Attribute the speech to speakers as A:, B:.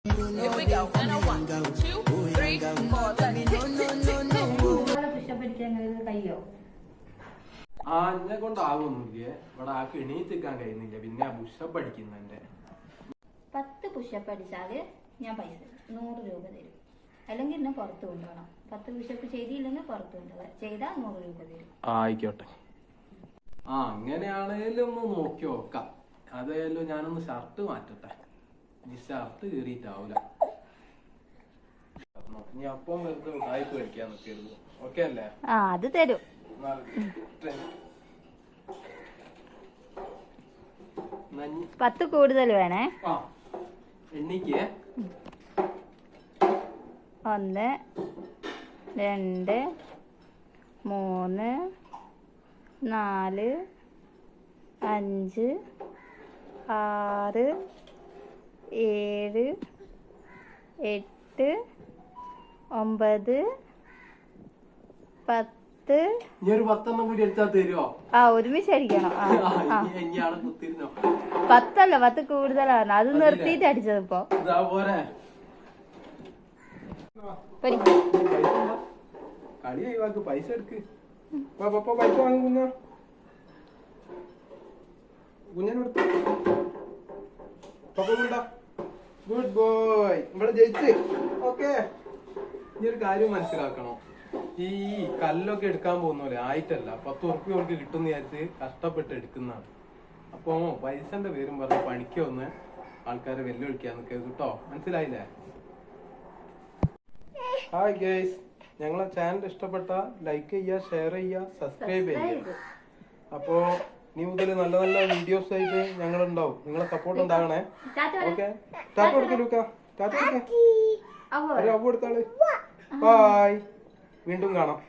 A: Here we go. And a 1, 2, 3, 4.
B: എന്നെ കൊണ്ടാവുന്നില്ലേ ഇവിടെ ആൾക്ക് എണീത്തിക്കാൻ കഴിയുന്നില്ല പിന്നെ പുഷപ്പ് അടിക്കുന്നുണ്ട്
C: 10 പുഷപ്പ് അടിച്ചാല് ഞാൻ പൈസ 100 രൂപ തരും അല്ലെങ്കിൽ എന്നെ പുറത്ത് കൊണ്ടുപോകണം 10 പുഷപ്പ് ചെയ്തില്ലെങ്കിൽ പുറത്ത് കൊണ്ടുപോകാം ചെയ്താൽ 100 രൂപ തരും
B: ആയിക്കോട്ടെ അങ്ങനെയാണേലും ഒന്ന് നോക്കി നോക്കാം അതായാലും ഞാനൊന്ന് ഷർട്ട് മാറ്റട്ടെ ഈ ഷർട്ട് കീറിയിട്ടാവൂല ഇനി അപ്പം വെറുതെ ഉടായി പേടിക്കാൻ നിൽക്കരുത് ഓക്കെ അല്ലേ
C: അത് തരും 10 കൂടുതൽ വേണേ
B: എണ്ണിക്ക്
C: 1 2 3 4 5 6 7 8 9 10
B: ഒരു 10 കൂടി എടുത്താൽ തരുമോ
C: ഒരുമിച്ച് അടിക്കണം 10 അല്ല 10 കൂടുതലാണ് അത് നിർത്തിയിട്ട് അടിച്ചത് ഇപ്പൊ
B: കളി ഒഴിവാക്ക് പൈസ എടുക്ക് പൈസ വാങ്ങും കുഞ്ഞനെടുത്ത് ഗുഡ് ബോയ് ഇവിടെ ജയിച്ച് ഓക്കെ ഇനി ഒരു കാര്യം മനസ്സിലാക്കണം ഈ കല്ലൊക്കെ എടുക്കാൻ പോകുന്നല്ലേ ആയിട്ടല്ല 10 ഉറുപ്പിക അവർക്ക് കിട്ടുന്ന വിചാരിച്ച് കഷ്ടപ്പെട്ട് എടുക്കുന്നതാണ് അപ്പൊ പൈസന്റെ പേരും പറഞ്ഞ് പണിക്ക് വന്ന് ആൾക്കാരെ വെല്ലുവിളിക്കാൻ നിൽക്കരുത് കേട്ടോ മനസ്സിലായില്ലേ ഹായ് ഗേയ്സ് ഞങ്ങളെ ചാനൽ ഇഷ്ടപ്പെട്ട ലൈക്ക് ചെയ്യുക ഷെയർ ചെയ്യുക സബ്സ്ക്രൈബ് ചെയ്യുക അപ്പോ ഇനി മുതൽ നല്ല നല്ല വീഡിയോസ് ആയിട്ട് ഞങ്ങൾ ഉണ്ടാവും നിങ്ങളെ സപ്പോർട്ട് ഉണ്ടാകണേ ഓക്കെ ടാറ്റ കൊടുക്കലൂക്ക ടാറ്റ കൊടുക്കേ ഒരു അവ കൊടുത്താള് ബൈ വീണ്ടും കാണാം